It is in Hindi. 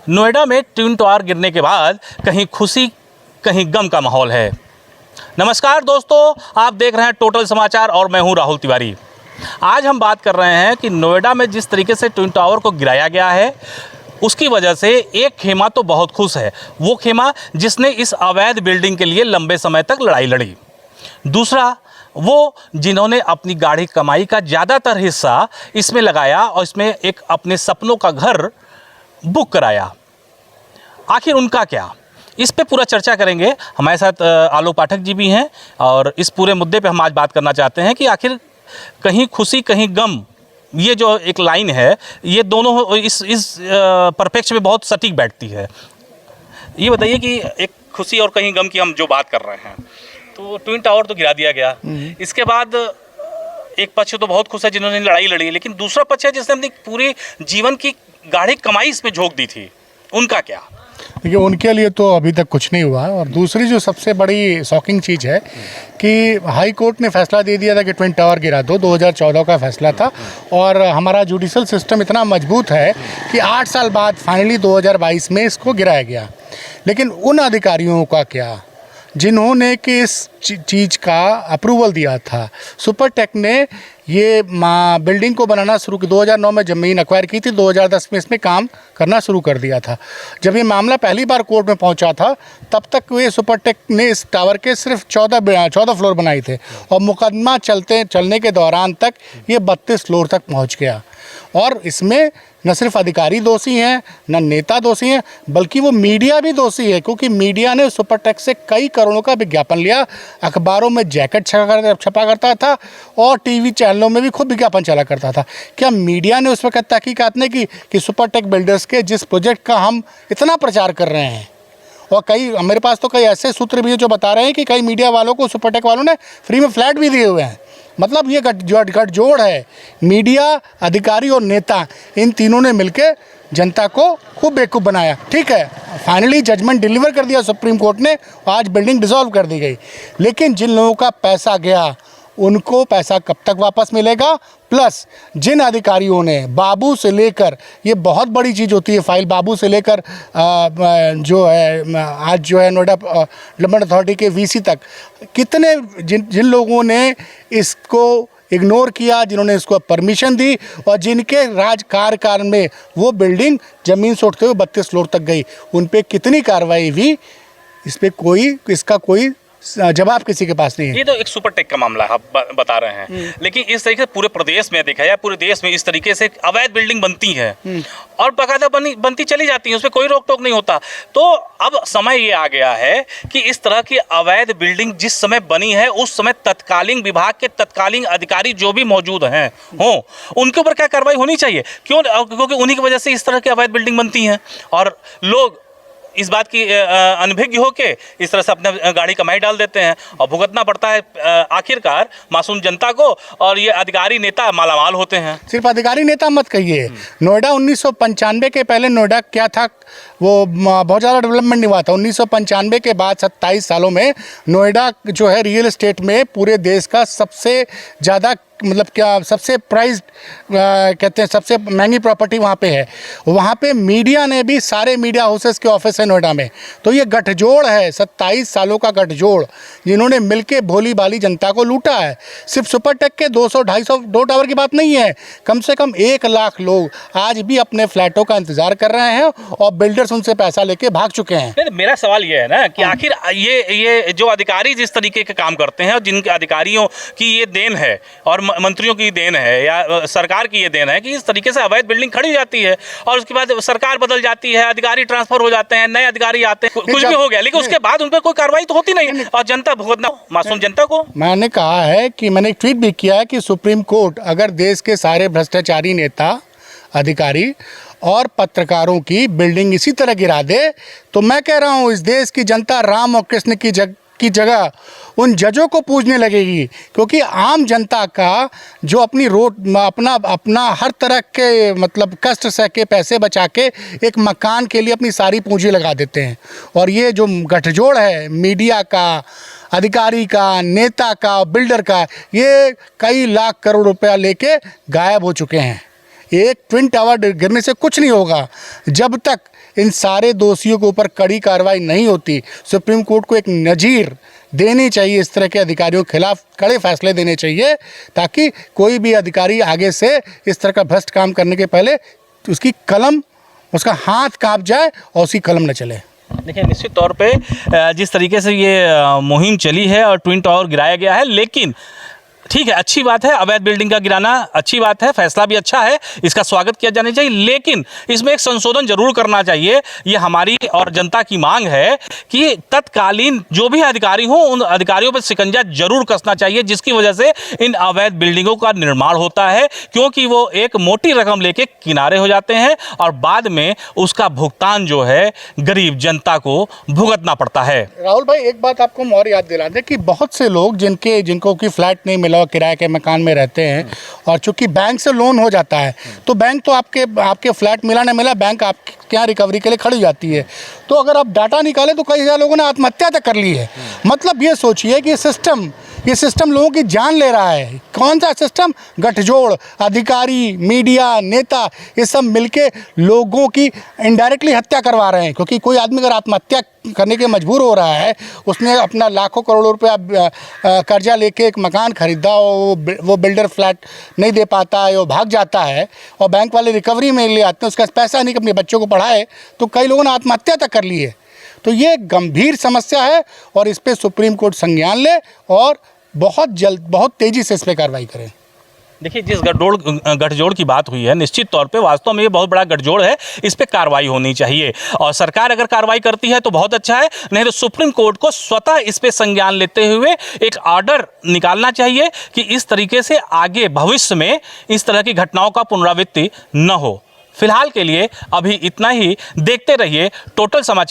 नोएडा में ट्विन टावर गिरने के बाद कहीं खुशी कहीं गम का माहौल है। नमस्कार दोस्तों, आप देख रहे हैं टोटल समाचार और मैं हूं राहुल तिवारी। आज हम बात कर रहे हैं कि नोएडा में जिस तरीके से ट्विन टावर को गिराया गया है उसकी वजह से एक खेमा तो बहुत खुश है, वो खेमा जिसने इस अवैध बिल्डिंग के लिए लंबे समय तक लड़ाई लड़ी। दूसरा वो जिन्होंने अपनी गाढ़ी कमाई का ज़्यादातर हिस्सा इसमें लगाया और इसमें एक अपने सपनों का घर बुक कराया। आखिर उनका क्या, इस पे पूरा चर्चा करेंगे। हमारे साथ आलोक पाठक जी भी हैं और इस पूरे मुद्दे पे हम आज बात करना चाहते हैं कि आखिर कहीं खुशी कहीं गम, ये जो एक लाइन है ये दोनों इस परपेक्ष में बहुत सटीक बैठती है। ये बताइए कि एक खुशी और कहीं गम की हम जो बात कर रहे हैं, तो ट्विन टावर तो गिरा दिया गया, इसके बाद एक पक्ष तो बहुत खुश है जिन्होंने लड़ाई लड़ी, लेकिन दूसरा पक्ष है जिसने अपनी पूरी जीवन की गाढ़ी कमाई इसमें झोंक दी थी, उनका क्या? देखिए, उनके लिए तो अभी तक कुछ नहीं हुआ। और दूसरी जो सबसे बड़ी शॉकिंग चीज़ है कि हाई कोर्ट ने फैसला दे दिया था कि ट्विन टावर गिरा दो, 2014 का फैसला था। और हमारा जुडिशल सिस्टम इतना मजबूत है कि 8 साल बाद फाइनली 2022 में इसको गिराया गया। लेकिन उन अधिकारियों का क्या जिन्होंने कि इस चीज़ का अप्रूवल दिया था? सुपरटेक ने ये बिल्डिंग को बनाना शुरू की 2009 में ज़मीन एक्वायर की थी, 2010 में इसमें काम करना शुरू कर दिया था। जब ये मामला पहली बार कोर्ट में पहुंचा था तब तक वे सुपरटेक ने इस टावर के सिर्फ 14 फ्लोर बनाए थे और मुकदमा चलने के दौरान तक ये 32 फ्लोर तक पहुंच गया। और इसमें न सिर्फ अधिकारी दोषी हैं, न नेता दोषी हैं, बल्कि वो मीडिया भी दोषी है, क्योंकि मीडिया ने सुपरटेक से कई करोड़ों का विज्ञापन लिया। अखबारों में जैकेट छपा करता था और टीवी चैनलों में भी खूब विज्ञापन चला करता था। क्या मीडिया ने उस वक्त तहकीकात नहीं की कि सुपरटेक बिल्डर्स के जिस प्रोजेक्ट का हम इतना प्रचार कर रहे हैं, और कई मेरे पास तो कई ऐसे सूत्र भी हैं जो बता रहे हैं कि कई मीडिया वालों को सुपरटेक वालों ने फ्री में फ्लैट भी दिए हुए हैं। मतलब ये गठजोड़ है, मीडिया, अधिकारी और नेता, इन तीनों ने मिलकर जनता को खूब बेवकूफ़ बनाया। ठीक है, फाइनली जजमेंट डिलीवर कर दिया सुप्रीम कोर्ट ने, आज बिल्डिंग डिसॉल्व कर दी गई। लेकिन जिन लोगों का पैसा गया उनको पैसा कब तक वापस मिलेगा? प्लस जिन अधिकारियों ने बाबू से लेकर, ये बहुत बड़ी चीज़ होती है फाइल, बाबू से लेकर जो है आज जो है नोएडा डेवलपमेंट अथॉरिटी के वीसी तक, कितने जिन लोगों ने इसको इग्नोर किया, जिन्होंने इसको परमिशन दी और जिनके राज कार्यकाल में वो बिल्डिंग ज़मीन से उठते हुए 32 फ्लोर तक गई, उन पे कितनी कार्रवाई हुई? इस पर इसका कोई जवाब किसी के पास नहीं है। ये तो एक सुपरटेक का मामला है, आप बता रहे हैं, लेकिन इस तरीके से पूरे प्रदेश में देखा जाए, पूरे देश में इस तरीके से अवैध बिल्डिंग बनती है और बाकायदा बनती चली जाती है, उसमें कोई रोक टोक नहीं होता। तो अब समय ये आ गया है कि इस तरह की अवैध बिल्डिंग जिस समय बनी है उस समय तत्कालीन विभाग के तत्कालीन अधिकारी जो भी मौजूद हैं हों, उनके ऊपर क्या कार्रवाई होनी चाहिए? क्योंकि उन्हीं की वजह से इस तरह की अवैध बिल्डिंग बनती हैं और लोग इस बात की अनभिज्ञ होके इस तरह से अपने गाड़ी कमाई डाल देते हैं और भुगतना पड़ता है आखिरकार मासूम जनता को, और ये अधिकारी नेता मालामाल होते हैं। सिर्फ अधिकारी नेता मत कहिए, नोएडा 1995 के पहले नोएडा क्या था, वो बहुत ज़्यादा डेवलपमेंट नहीं हुआ था। 1995 के बाद 27 सालों में नोएडा जो है रियल एस्टेट में पूरे देश का सबसे ज़्यादा, मतलब क्या सबसे प्राइज्ड कहते हैं, सबसे महंगी प्रॉपर्टी वहाँ पे है। वहाँ पे मीडिया ने भी, सारे मीडिया हाउसेस के ऑफिस है नोएडा में। तो ये गठजोड़ है, 27 सालों का गठजोड़, जिन्होंने मिलके भोली भाली जनता को लूटा है। सिर्फ सुपरटेक के 200-250 टावर की बात नहीं है, कम से कम 1 लाख लोग आज भी अपने फ्लैटों का इंतजार कर रहे हैं और बिल्डर्स उनसे पैसा लेके भाग चुके हैं। मेरा सवाल ये है ना कि आखिर ये जो अधिकारी जिस तरीके के काम करते हैं और जिनके अधिकारियों की ये देन है और मंत्रियों की देन है या सरकार की ये देन है कि इस तरीके से अवैध बिल्डिंग खड़ी जाती है और उसके बाद सरकार बदल जाती है, अधिकारी ट्रांसफर हो जाते हैं, नए अधिकारी आते हैं, कुछ भी हो गया, लेकिन उसके बाद उन पर कोई कार्रवाई तो होती नहीं और जनता भुगतना, मासूम जनता को। मैंने कहा है कि मैंने एक ट्वीट भी किया है कि सुप्रीम कोर्ट अगर देश के सारे भ्रष्टाचारी नेता, अधिकारी और पत्रकारों की बिल्डिंग इसी तरह गिरा दे, तो मैं कह रहा हूँ इस देश की जनता राम और कृष्ण की जगह उन जजों को पूजने लगेगी। क्योंकि आम जनता का जो अपना हर तरह के मतलब कष्ट सह के पैसे बचा के एक मकान के लिए अपनी सारी पूंजी लगा देते हैं, और ये जो गठजोड़ है मीडिया का, अधिकारी का, नेता का, बिल्डर का, ये कई लाख करोड़ रुपया लेके गायब हो चुके हैं। एक ट्विन टावर गिरने से कुछ नहीं होगा जब तक इन सारे दोषियों के ऊपर कड़ी कार्रवाई नहीं होती, सुप्रीम कोर्ट को एक नज़ीर देनी चाहिए, इस तरह के अधिकारियों के खिलाफ कड़े फैसले देने चाहिए, ताकि कोई भी अधिकारी आगे से इस तरह का भ्रष्ट काम करने के पहले उसकी कलम, उसका हाथ कांप जाए और उसकी कलम न चले। देखिए, निश्चित तौर पे जिस तरीके से ये मुहिम चली है और ट्विन टावर गिराया गया है, लेकिन ठीक है, अच्छी बात है, अवैध बिल्डिंग का गिराना अच्छी बात है, फैसला भी अच्छा है, इसका स्वागत किया जाना चाहिए, लेकिन इसमें एक संशोधन जरूर करना चाहिए। ये हमारी और जनता की मांग है कि तत्कालीन जो भी अधिकारी हों, उन अधिकारियों पर शिकंजा जरूर कसना चाहिए, जिसकी वजह से इन अवैध बिल्डिंगों का निर्माण होता है, क्योंकि वो एक मोटी रकम लेके किनारे हो जाते हैं और बाद में उसका भुगतान जो है गरीब जनता को भुगतना पड़ता है। राहुल भाई, एक बात आपको हम और याद दिला दें कि बहुत से लोग जिनको कि फ्लैट नहीं मिला, किराए के मकान में रहते हैं, और चूंकि बैंक से लोन हो जाता है तो बैंक तो आपके फ्लैट मिला ना मिला, बैंक आपके यहाँ रिकवरी के लिए खड़ी जाती है। तो अगर आप डाटा निकालें तो कई हजार लोगों ने आत्महत्या तक कर ली है। मतलब ये सोचिए कि ये सिस्टम लोगों की जान ले रहा है। कौन सा सिस्टम? गठजोड़, अधिकारी, मीडिया, नेता, ये सब मिलके लोगों की इनडायरेक्टली हत्या करवा रहे हैं। क्योंकि कोई आदमी अगर आत्महत्या करने के मजबूर हो रहा है, उसने अपना लाखों करोड़ों रुपया कर्जा लेके एक मकान खरीदा और वो बिल्डर फ्लैट नहीं दे पाता है, वो भाग जाता है और बैंक वाले रिकवरी में ले आते हैं, उसका पैसा नहीं कि अपने बच्चों को पढ़ाए, तो कई लोगों ने आत्महत्या तक कर ली है। तो ये गंभीर समस्या है और इस पर सुप्रीम कोर्ट संज्ञान ले और बहुत जल्द, बहुत तेज़ी से इस पर कार्रवाई करें। देखिए, जिस गठजोड़ की बात हुई है, निश्चित तौर पे वास्तव में ये बहुत बड़ा गठजोड़ है, इस पे कार्रवाई होनी चाहिए और सरकार अगर कार्रवाई करती है तो बहुत अच्छा है, नहीं तो सुप्रीम कोर्ट को स्वतः इस पे संज्ञान लेते हुए एक ऑर्डर निकालना चाहिए कि इस तरीके से आगे भविष्य में इस तरह की घटनाओं का पुनरावृत्ति न हो। फिलहाल के लिए अभी इतना ही। देखते रहिए टोटल समाचार।